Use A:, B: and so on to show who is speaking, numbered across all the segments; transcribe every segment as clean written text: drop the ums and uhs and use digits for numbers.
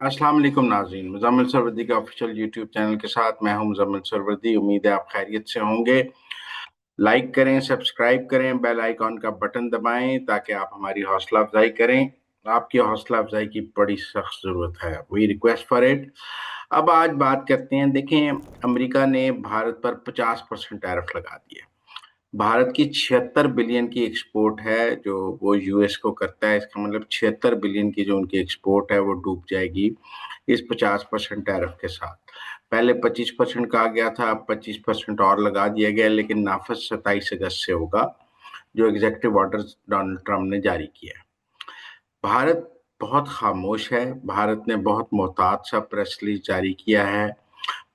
A: अस्सलाम वालेकुम नाज़रीन, मुज़म्मिल सरवरदी के ऑफिशियल यूट्यूब चैनल के साथ मैं हूं मुज़म्मिल सरवरदी। उम्मीद है आप खैरियत से होंगे। लाइक करें, सब्सक्राइब करें, बेल आइकॉन का बटन दबाएं ताकि आप हमारी हौसला अफजाई करें। आपकी हौसला अफजाई की बड़ी सख्त ज़रूरत है। We request for it. अब आज बात करते हैं। देखें, अमेरिका ने भारत पर 50% टैरिफ लगा दिए। भारत की 76 बिलियन की एक्सपोर्ट है जो वो यूएस को करता है। इसका मतलब 76 बिलियन की जो उनकी एक्सपोर्ट है वो डूब जाएगी इस 50% टैरिफ के साथ। पहले 25% कहा गया था, अब 25% और लगा दिया गया, लेकिन नाफज 27 अगस्त से होगा, जो एग्जेक्टिव ऑर्डर डोनाल्ड ट्रंप ने जारी किया है। भारत बहुत खामोश है। भारत ने बहुत मोहतात सा प्रेस रिलीज जारी किया है।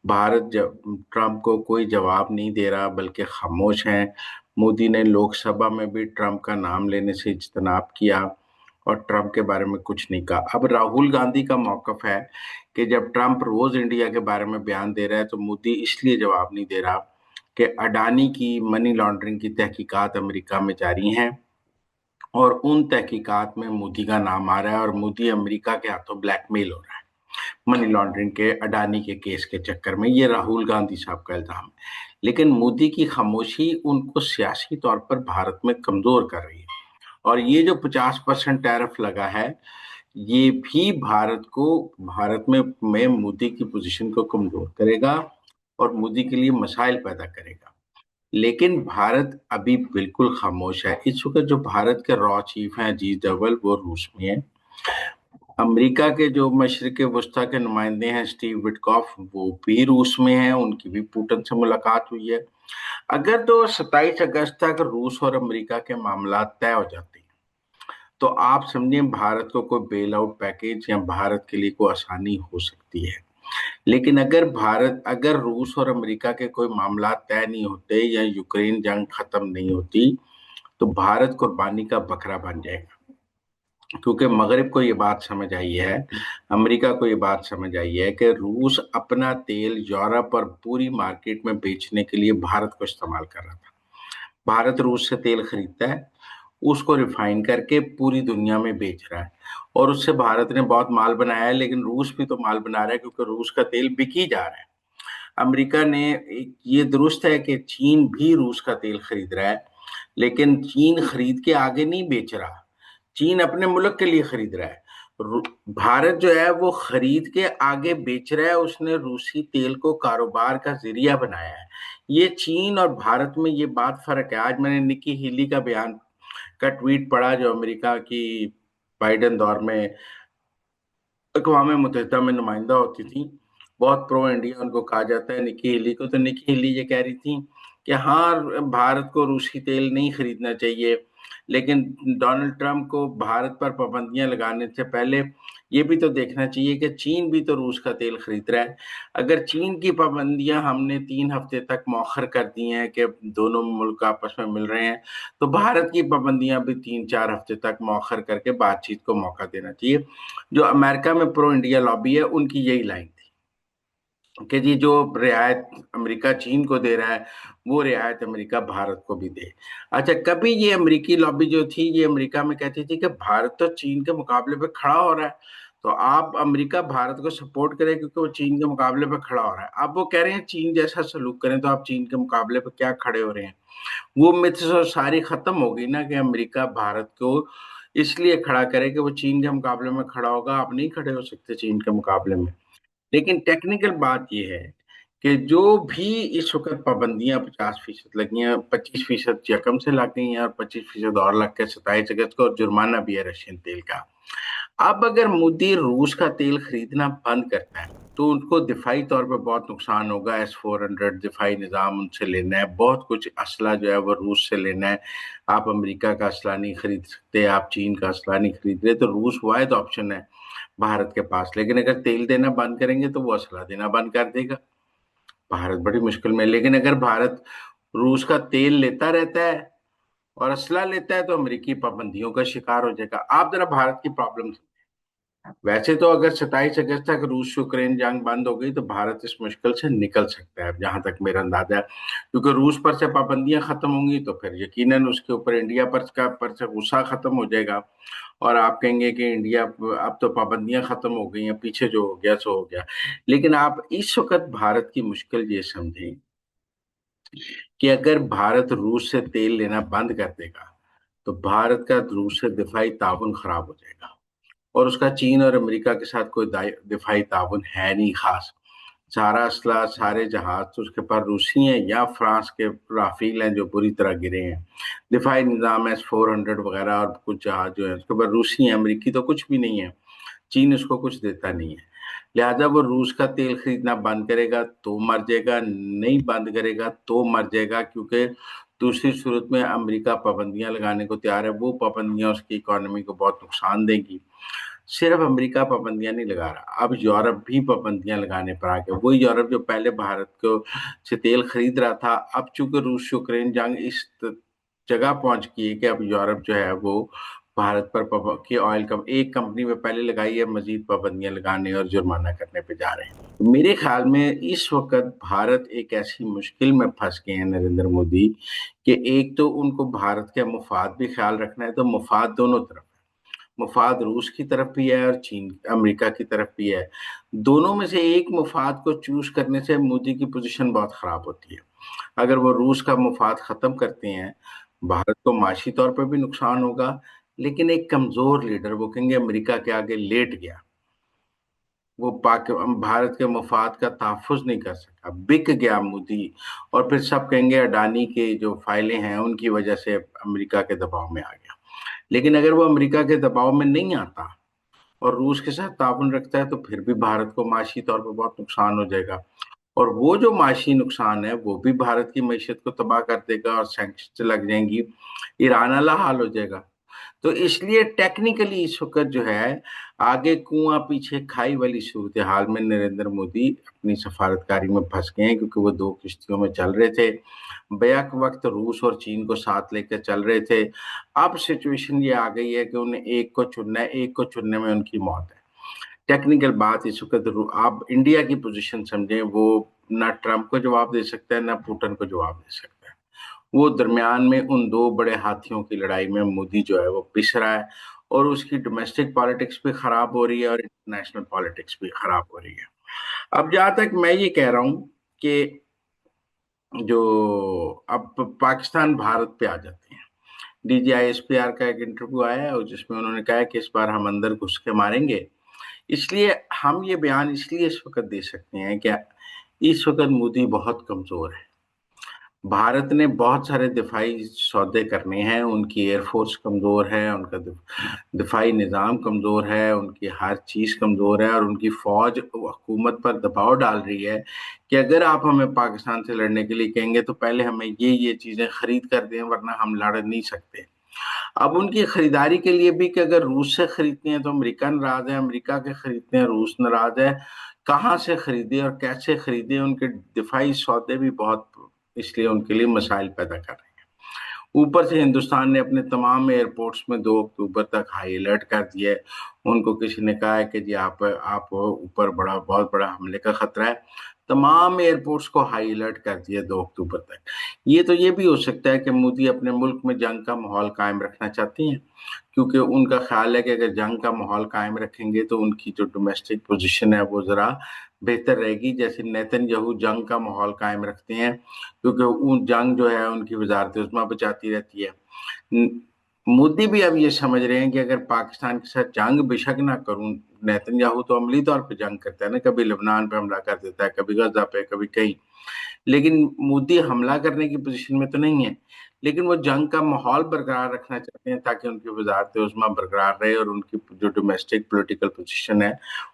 A: भारत ट्रंप को कोई जवाब नहीं दे रहा, बल्कि खामोश है। मोदी ने लोकसभा में भी ट्रंप का नाम लेने से इज्तनाब किया और ट्रंप के बारे में कुछ नहीं कहा। अब राहुल गांधी का मौकफ है कि जब ट्रंप रोज इंडिया के बारे में बयान दे रहा है तो मोदी इसलिए जवाब नहीं दे रहा कि अडानी की मनी लॉन्ड्रिंग की तहकीकात अमेरिका में जारी हैं और उन तहकीकात में मोदी का नाम आ रहा है और मोदी अमेरिका के हाथों ब्लैकमेल हो रहा है मनी लॉन्ड्रिंग के अडानी के केस के चक्कर में। ये राहुल गांधी साहब का इल्जाम है। लेकिन मोदी की खामोशी उनको सियासी तौर पर भारत में कमजोर कर रही है। और ये जो 50% टैरिफ लगा है, ये भी भारत में मोदी की पोजीशन को कमजोर करेगा और मोदी के लिए मसाइल पैदा करेगा। लेकिन भारत अभी बिल्कुल खामोश है। इस वक्त जो भारत के रॉ चीफ हैं अजीत डोवल, वो रूस में है। अमेरिका के जो मशरिक वस्ता के नुमाइंदे हैं स्टीव विटकॉफ, वो भी रूस में हैं। उनकी भी पुतिन से मुलाकात हुई है। अगर तो 27 अगस्त तक रूस और अमेरिका के मामला तय हो जाते हैं तो आप समझिए भारत को कोई बेल आउट पैकेज या भारत के लिए कोई आसानी हो सकती है। लेकिन अगर रूस और अमेरिका के कोई मामला तय नहीं होते या यूक्रेन जंग खत्म नहीं होती तो भारत कुर्बानी का बकरा बन जाएगा। क्योंकि मगरिब को ये बात समझ आई है, अमेरिका को ये बात समझ आई है कि रूस अपना तेल यूरोप और पूरी मार्केट में बेचने के लिए भारत को इस्तेमाल कर रहा था। भारत रूस से तेल खरीदता है, उसको रिफाइन करके पूरी दुनिया में बेच रहा है और उससे भारत ने बहुत माल बनाया है। लेकिन रूस भी तो माल बना रहा है क्योंकि रूस का तेल बिक ही जा रहा है। अमेरिका ने ये दुरुस्त है कि चीन भी रूस का तेल खरीद रहा है, लेकिन चीन खरीद के आगे नहीं बेच रहा। चीन अपने मुल्क के लिए खरीद रहा है। भारत जो है वो खरीद के आगे बेच रहा है। उसने रूसी तेल को कारोबार का जरिया बनाया है। ये चीन और भारत में ये बात फर्क है। आज मैंने निकी हेली का बयान का ट्वीट पढ़ा, जो अमेरिका की बाइडेन दौर में अक़वाम मुत्तहिदा में नुमाइंदा होती थी। बहुत प्रो इंडिया उनको कहा जाता है निकी हेली को। तो निकी हेली ये कह रही थी कि हाँ, भारत को रूसी तेल नहीं खरीदना चाहिए, लेकिन डोनाल्ड ट्रंप को भारत पर पाबंदियां लगाने से पहले ये भी तो देखना चाहिए कि चीन भी तो रूस का तेल खरीद रहा है। अगर चीन की पाबंदियां हमने 3 हफ्ते तक मौखर कर दी हैं कि दोनों मुल्क आपस में मिल रहे हैं, तो भारत की पाबंदियां भी 3-4 हफ्ते तक मौखर करके बातचीत को मौका देना चाहिए। जो अमेरिका में प्रो इंडिया लॉबी है, उनकी यही लाइन थी कि जी जो रियायत अमेरिका चीन को दे रहा है, वो रियायत अमेरिका भारत को भी दे। अच्छा, कभी ये अमेरिकी लॉबी जो थी, ये अमेरिका में कहती थी कि भारत तो चीन के मुकाबले पे खड़ा हो रहा है, तो आप अमेरिका भारत को सपोर्ट करें क्योंकि वो चीन के मुकाबले पे खड़ा हो रहा है। अब वो कह रहे हैं चीन जैसा सलूक करें, तो आप चीन के मुकाबले पे क्या खड़े हो रहे हैं? वो मिथ्स और सारी खत्म हो गई ना कि अमेरिका भारत को इसलिए खड़ा करे कि वो चीन के मुकाबले में खड़ा होगा। आप नहीं खड़े हो सकते चीन के मुकाबले में। लेकिन टेक्निकल बात ये है कि जो भी इस वक्त पाबंदियां 50% लगी हैं, 25% यकम से लग गई हैं और 25% और लग के 27 अगस्त को, और जुर्माना भी है रशियन तेल का। अब अगर मोदी रूस का तेल खरीदना बंद करता है तो उनको दिफाई तौर पे बहुत नुकसान होगा। S-400 दिफाई निजाम उनसे लेना है, बहुत कुछ असला जो है वो रूस से लेना है। आप अमेरिका का असला नहीं खरीद सकते, आप चीन का असला नहीं खरीद रहे, तो रूस वाहिद ऑप्शन है भारत के पास। लेकिन अगर तेल देना बंद करेंगे तो वो असला देना बंद कर देगा। भारत बड़ी मुश्किल में। लेकिन अगर भारत रूस का तेल लेता रहता है और असला लेता है तो अमेरिकी पाबंदियों का शिकार हो जाएगा। आप जरा भारत की प्रॉब्लम, वैसे तो अगर 27 अगस्त तक रूस यूक्रेन जंग बंद हो गई तो भारत इस मुश्किल से निकल सकता है, जहां तक मेरा अंदाजा है। क्योंकि रूस पर से पाबंदियां खत्म होंगी तो फिर यकीनन उसके ऊपर इंडिया पर से गुस्सा खत्म हो जाएगा اور آپ کہیں گے کہ انڈیا اب تو پابندیاں ختم ہو گئی ہیں، پیچھے جو ہو گیا سو ہو گیا، لیکن آپ اس وقت بھارت کی مشکل یہ سمجھیں کہ اگر بھارت روس سے تیل لینا بند کر دے گا تو بھارت کا روس سے دفاعی تعاون خراب ہو جائے گا، اور اس کا چین اور امریکہ کے ساتھ کوئی دفاعی تعاون ہے نہیں خاص۔ سارا اسلحہ، سارے جہاز تو اس کے پاس روسی ہیں یا فرانس کے رافیل ہیں جو بری طرح گرے ہیں، دفاعی نظام S-400 وغیرہ اور کچھ جہاز جو ہیں اس کے پاس روسی ہیں، امریکی تو کچھ بھی نہیں ہے، چین اس کو کچھ دیتا نہیں ہے، لہذا وہ روس کا تیل خریدنا بند کرے گا تو مر جائے گا، نہیں بند کرے گا تو مر جائے گا، کیونکہ دوسری صورت میں امریکہ پابندیاں لگانے کو تیار ہے، وہ پابندیاں اس کی اکانومی کو بہت نقصان دیں گی۔ صرف امریکہ پابندیاں نہیں لگا رہا، اب یورپ بھی پابندیاں لگانے پر آ گیا، وہی یورپ جو پہلے بھارت کو سے تیل خرید رہا تھا، اب چونکہ روس یوکرین جنگ اس جگہ پہنچ گئی ہے کہ اب یورپ جو ہے وہ بھارت پر کہ آئل ایک کمپنی میں پہلے لگائی ہے، مزید پابندیاں لگانے اور جرمانہ کرنے پہ جا رہے ہیں۔ میرے خیال میں اس وقت بھارت ایک ایسی مشکل میں پھنس گئے ہیں نریندر مودی کہ ایک تو ان کو بھارت کے مفاد بھی خیال رکھنا ہے، تو مفاد دونوں طرف، مفاد روس کی طرف بھی ہے اور چین امریکہ کی طرف بھی ہے، دونوں میں سے ایک مفاد کو چوز کرنے سے مودی کی پوزیشن بہت خراب ہوتی ہے۔ اگر وہ روس کا مفاد ختم کرتے ہیں، بھارت کو معاشی طور پر بھی نقصان ہوگا، لیکن ایک کمزور لیڈر، وہ کہیں گے امریکہ کے آگے لیٹ گیا، وہ بھارت کے مفاد کا تحفظ نہیں کر سکا، بک گیا مودی، اور پھر سب کہیں گے اڈانی کے جو فائلیں ہیں ان کی وجہ سے امریکہ کے دباؤ میں آ گیا۔ لیکن اگر وہ امریکہ کے دباؤ میں نہیں آتا اور روس کے ساتھ تعاون رکھتا ہے تو پھر بھی بھارت کو معاشی طور پر بہت نقصان ہو جائے گا، اور وہ جو معاشی نقصان ہے وہ بھی بھارت کی معیشت کو تباہ کر دے گا، اور سینکشن لگ جائیں گی، ایران والا حال ہو جائے گا۔ تو اس لیے ٹیکنیکلی اس وقت جو ہے آگے کنواں پیچھے کھائی والی صورتحال میں نریندر مودی اپنی سفارتکاری میں پھنس گئے ہیں، کیونکہ وہ دو کشتیوں میں چل رہے تھے، بیک وقت روس اور چین کو ساتھ لے کر چل رہے تھے، اب سچویشن یہ آ گئی ہے کہ انہیں ایک کو چننا ہے، ایک کو چننے میں ان کی موت ہے۔ ٹیکنیکل بات اس وقت آپ انڈیا کی پوزیشن سمجھیں، وہ نہ ٹرمپ کو جواب دے سکتا ہے نہ پوٹن کو جواب دے سکتا ہے، وہ درمیان میں ان دو بڑے ہاتھیوں کی لڑائی میں مودی جو ہے وہ پس رہا ہے، اور اس کی ڈومیسٹک پالیٹکس بھی خراب ہو رہی ہے اور انٹرنیشنل پالیٹکس بھی خراب ہو رہی ہے۔ اب جہاں تک میں یہ کہہ رہا ہوں کہ جو اب پاکستان بھارت پہ آ جاتے ہیں، DGISPR کا ایک انٹرویو آیا ہے اور جس میں انہوں نے کہا ہے کہ اس بار ہم اندر گھس کے ماریں گے، اس لیے ہم یہ بیان اس لیے اس وقت دے سکتے ہیں کہ اس وقت مودی بہت کمزور ہے، بھارت نے بہت سارے دفاعی سودے کرنے ہیں، ان کی ایئر فورس کمزور ہے، ان کا دفاعی نظام کمزور ہے، ان کی ہر چیز کمزور ہے، اور ان کی فوج حکومت پر دباؤ ڈال رہی ہے کہ اگر آپ ہمیں پاکستان سے لڑنے کے لیے کہیں گے تو پہلے ہمیں یہ چیزیں خرید کر دیں ورنہ ہم لڑ نہیں سکتے۔ اب ان کی خریداری کے لیے بھی کہ اگر روس سے خریدتے ہیں تو امریکہ ناراض ہے، امریکہ کے خریدتے ہیں روس ناراض ہے، کہاں سے خریدے اور کیسے خریدے، ان کے دفاعی سودے بھی بہت، اس لیے ان کے لیے مسائل پیدا کر رہے ہیں۔ اوپر سے ہندوستان نے اپنے تمام ایئرپورٹس میں 2 اکتوبر تک ہائی الرٹ کر دیا ہے، ان کو کسی نے کہا ہے کہ جی آپ اوپر بہت بڑا حملے کا خطرہ ہے، تمام ایئرپورٹس کو ہائی الرٹ کر دیا 2 اکتوبر تک۔ یہ تو یہ بھی ہو سکتا ہے کہ مودی اپنے ملک میں جنگ کا ماحول قائم رکھنا چاہتے ہیں، کیونکہ ان کا خیال ہے کہ اگر جنگ کا ماحول قائم رکھیں گے تو ان کی جو ڈومیسٹک پوزیشن ہے وہ ذرا بہتر رہے گی، جیسے نیتن یہو جنگ کا ماحول قائم رکھتے ہیں کیونکہ ان جنگ جو ہے ان کی وزارت عظمیٰ بچاتی رہتی ہے۔ مودی بھی اب یہ سمجھ رہے ہیں کہ اگر پاکستان کے ساتھ جنگ بے شک نہ کروں، نیتن یاہو تو عملی طور پہ جنگ کرتا ہے نا، کبھی لبنان پہ حملہ کر دیتا ہے، کبھی غزہ پہ، کبھی کہیں، لیکن مودی حملہ کرنے کی پوزیشن میں تو نہیں ہے، لیکن وہ جنگ کا ماحول برقرار رکھنا چاہتے ہیں تاکہ ان کی وزارت عظمیٰ برقرار رہے اور ان کی جو ڈومیسٹک پولیٹیکل پوزیشن ہے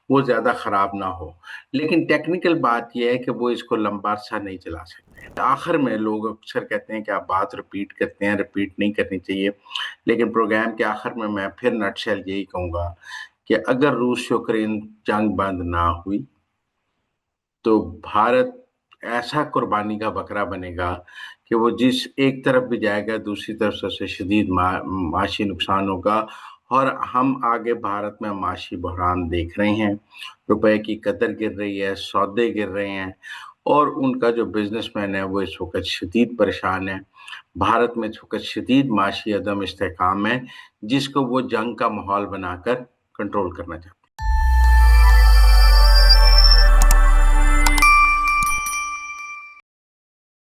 A: وہ زیادہ خراب نہ ہو۔ لیکن ٹیکنیکل بات یہ ہے کہ وہ اس کو لمبا عرصہ نہیں چلا سکتے۔ آخر میں لوگ اکثر کہتے ہیں کہ آپ بات ریپیٹ کرتے ہیں، ریپیٹ نہیں کرنی چاہیے، لیکن پروگرام کے آخر میں پھر نٹ شیل یہی کہوں گا کہ اگر روس یوکرین جنگ بند نہ ہوئی تو بھارت ایسا قربانی کا بکرا بنے گا کہ وہ جس ایک طرف بھی جائے گا دوسری طرف سے اسے شدید معاشی نقصان ہوگا، اور ہم آگے بھارت میں معاشی بحران دیکھ رہے ہیں، روپے کی قدر گر رہی ہے، سودے گر رہے ہیں، اور ان کا جو بزنس مین ہے وہ اس وقت شدید پریشان ہے۔ भारत में चूंकि शदीद माशी अदम इस्तेहकाम है जिसको वो जंग का माहौल बनाकर कंट्रोल करना चाहते हैं।